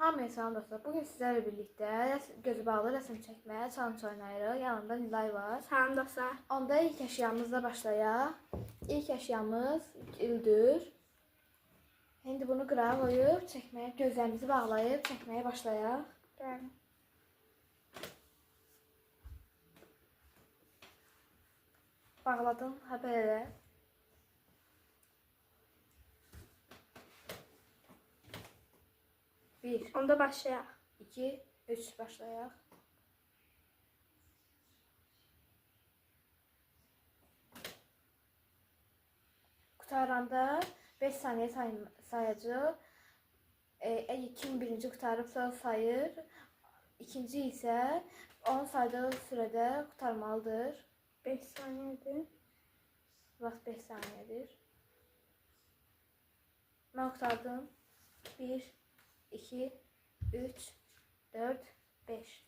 Hamıya salam dostlar. Bugün sizlerle birlikte gözü bağlı resim çekmeye challenge oynayırıq. Yanımda Nilay var. Salam dostlar. Onda ilk eşyamızla başlayaq. İlk eşyamız güldür. Şimdi bunu qırağa qoyub çəkməyə, gözlərimizi bağlayıb çəkməyə başlayaq. Bəli. Bağladım. Ha belə. Bir, Onda başlayaq. 2, 3 başlayaq. Qutaranda 5 saniye sayacaq. Kim birinci qutarıbsa sayır. İkinci isə 10 saydığı sürədə qutarmalıdır. 5 saniyedir. Vaxt 5 saniyedir. Mən qutardım. 1, 2, 3, 4, 5.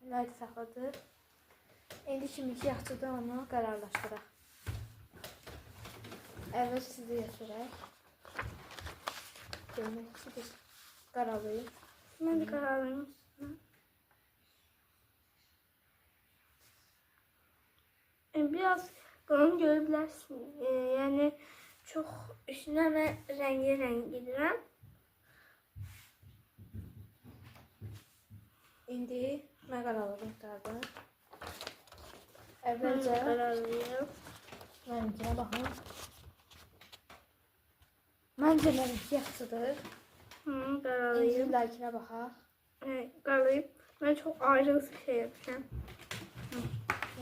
Nilay saxladı. İndi kiminki yaxşıdır onu qərarlaşdıraq. Əvvəl sizi gətirək. Görmək ki, biz qararlayın. Mən də qararlayım. Biraz qalın görə bilərsin. Yəni çox üstünə mən rəngi edirəm. İndi mən qararladım qutardım. Əvvəlcə Qararlayım. mənimkinə baxın. Məncə mənimki yaxşıdır. İndi Qararlayım. Nilaykinə baxaq. Qararlayım. Mən çox ayrı bir şey yapacağım.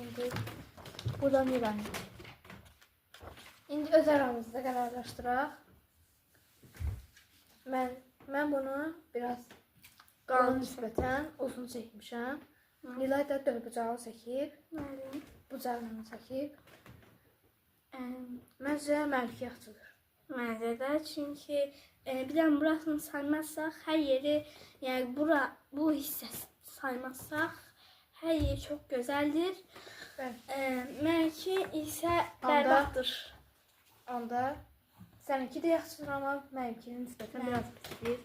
İndi buradan Nilayın. İndi öz aramızda qərarlaşdıraq. Mən bunu biraz qalın nisbətən uzun çəkmişəm. Nilay da dörd bucağı çəkib. Bəli. Bucağını çəkib. Məncə mənimki yaxşıdır. Məncə də, çünki bir də burasını saymazsaq, hər yeri, yəni bu hissəsi saymazsaq, hər yer çox gözəldir. Mənimki isə bərbaddır. Onda səninki də yaxşıdır, amma mənimkinin nisbətən biraz pisdir.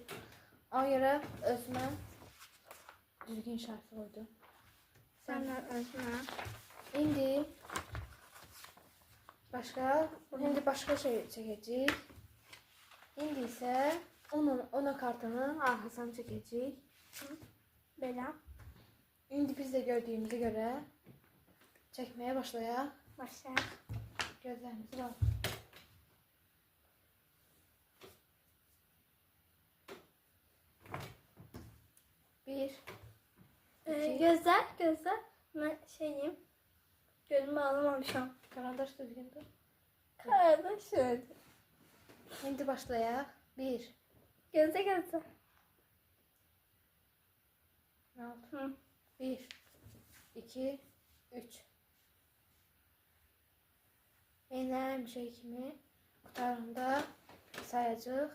Ona görə özümə düzgün şərti qoydum. Səndən özünə. İndi başqa şey çəkəcəyik. İndi isə onun kartının arxasını çəkəcəyik. Belə. İndi biz də gördüyümüzə görə çəkməyə başlayaq. Başlayaq. Gözlərimizi bağlayaq. Bir. Gözlər. Mən şeyim. Gözümü bağlamamışam. Karandaş düzgündür. Qardaş öldü. İndi başlayaq. Bir. Gözlə. Ne oldu? Bir. 2, 3. Yenə bir şey kimi qutaranda sayacaq.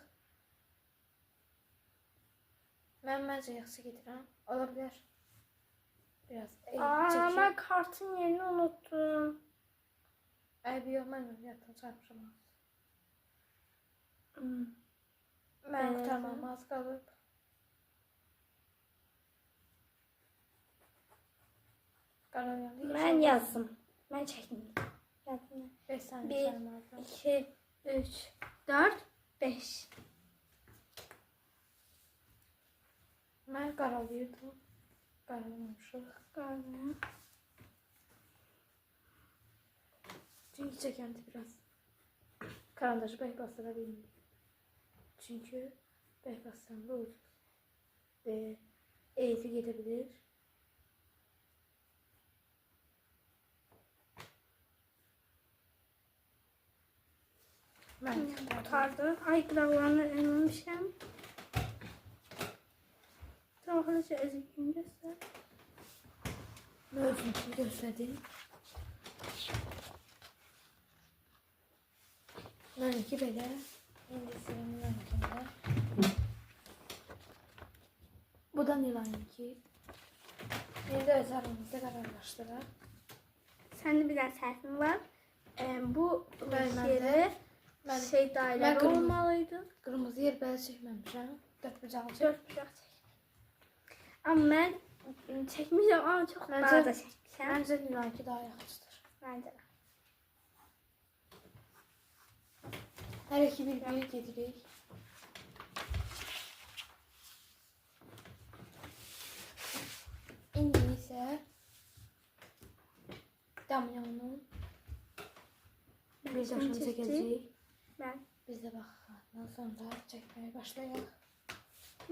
Mən məncə yaxşı gedirəm. Ola bilər. Biraz çəkib. Mən kartın yerini unuttum. Ayıbı yox, mən yaddan çarpmışam. Mən qutarmam az qalıb. Mən yazdım. Mən çəkməyim. Yazdım. 5 saniyə saymalıdır. 2, 3, 4, 5. Mən qaralayırdım. Qaralamışıq. Qaralamışıq. Çünki çəkəndə biraz karandaşı bək bastıra bilmirik. Çünki bək bastıranda ucuz. Eğiti gedə bilir. Mən Tutardım. Ay qıraqlarını eləmişəm. Tamam, özüm göstər. Mən özümkini göstərdim. Mənimki belə. İndi sıramı mənkində. Bu da Nilay'ınki. İndi öz aramızda qərarlaşdıraq. Səndə bir dənə səhvin var. Bu Məndə. yeri şey dairəli olmalıydı. Qırmızı yer belə çəkməmişəm. Dörd bucağı çək. 4 bucaq çək. Amma mən çəkmişəm, amma çox Məncə- balaca çəkmişəm. Məncə Nilayki daha yaxşıdır. Məncə də. Hər iki bir gedirik. İndi isə Damyanın bir daşını çəkəcəyik. Mən. Biz də baxandan sonra çəkməyə başlayaq.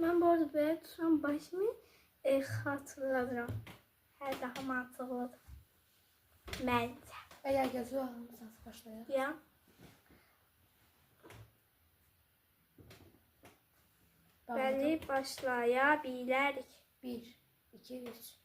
Mən bu arada belə tuturam başımı xatırladıram. Hər daha mantıqlıdır. Məncə. Əgər gözü bağlamısanız başlayaq. Ya. Bəli, başlaya bilərik. 1, 2, 3.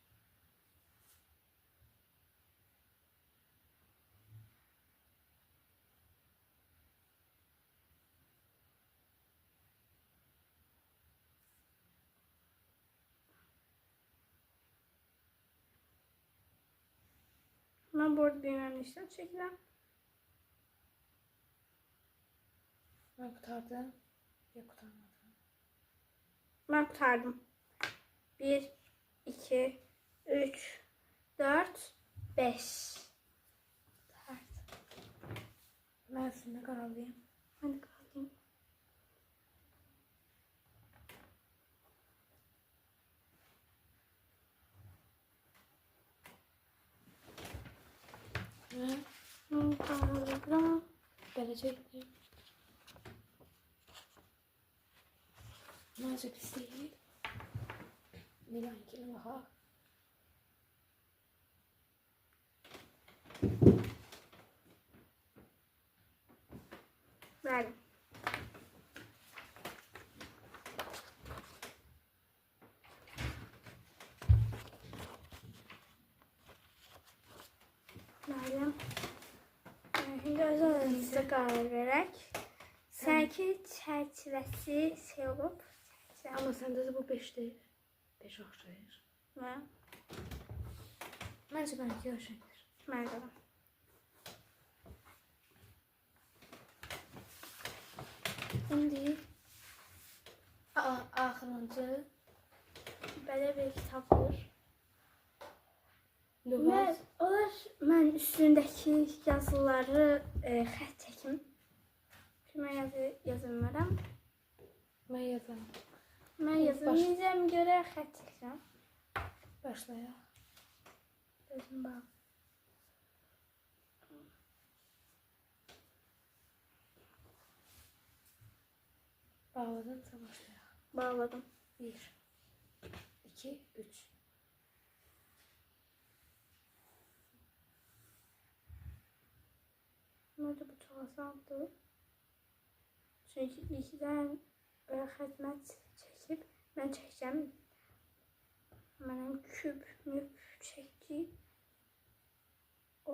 Mən bu arada bilməm işləm çəkirəm. Mən qutardım. Ya qutarmadım. Mən qutardım. 1, 2, 3, 4, 5. Mən üstündə qaralıyım. Mən də qalayım. Mən Qalıram. belə çəkdim. Məncə pis deyil. Nilankine baxaq. Bəli. Məlim. İndi öz aranızda qərar verək. Sanki çərçivəsi şey olub. Amma səndə də bu 5-dir. 5 oxşayır. Nə? Məncə mənimki oxşayır. Məndə də. İndi axırıncı Belə bir kitabdır. lüğət. Mən üstündəki yazıları xət çəkim. Mən yazı bilmirəm. Mən yazam. Mən yazılmayacağım görə xət çəkirəm. Başlayaq. Gözüm bağlı. Bağladınsa başlayaq. Bağladım. 1, 2, 3. Məncə bu çox asandır. Çünki ilkdən xətmət çəkib, mən çəkəcəm. Mənim küp, müp çəkdi.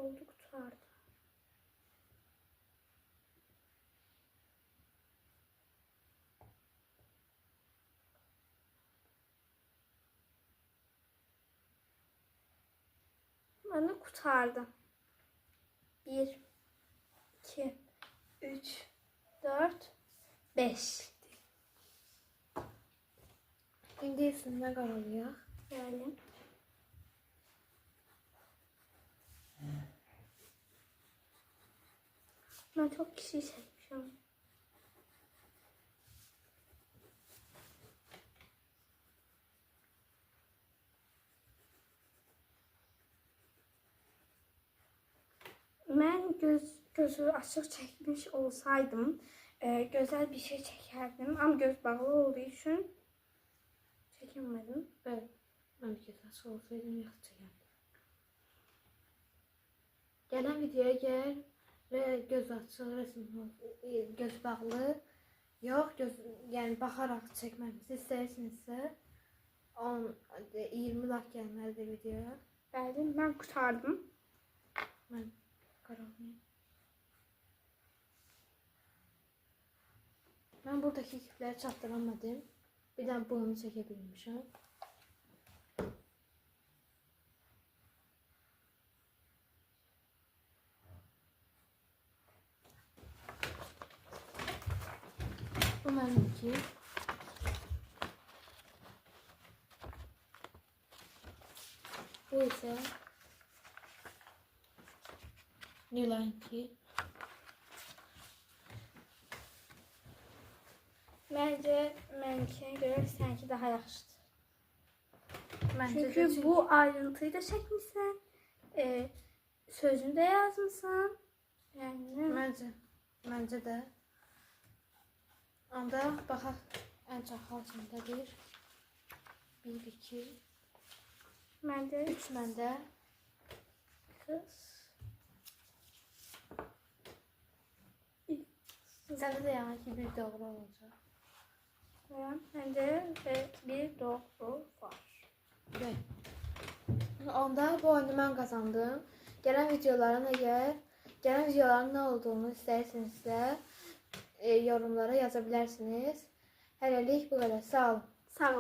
Oldu qutardı. Mən də qutardım. 1, 2, 3, 4, 5. İndi üstündə qaralıyaq. Bəli. Mən çox kiçik çəkmişəm. Mən gözü açıq çəkmiş olsaydım, gözəl bir şey çəkərdim. Amma göz bağlı olduğu üçün çəkilmədim. Bəli. Mən bir kez açıq olsaydım yaxşı çəkərdim. Gələn videoya gəl və göz açıq rəsm göz bağlı yox, yəni baxaraq çəkməmizi istəyirsinizsə 20 like gəlməlidir videoya. Bəli, mən qutardım. Mən qaralıyım. Mən buradakı kipləri çatdıramadım. Bir dənə bunu çəkə bilmişəm. Bu mənimki. Bu ise Nilanki. Bence benimkine göre sanki daha yaxşıdır. Bence de Çünkü bu ayrıntıyı da çekmişsən. Sözünü de yazmışsan. Yani Bence de. Onda baxaq ən çox hal kimdədir? 1, 2, bence 3 məndə. kız. Səndə də yəni ki, bir doğru olacaq. Bence bir doğru var. Ve onda bu oyunu mən qazandım. Gələn videoların nə olduğunu istəyirsinizsə yorumlara yaza bilərsiniz. Hələlik bu qədər. Sağ olun. Sağ ol.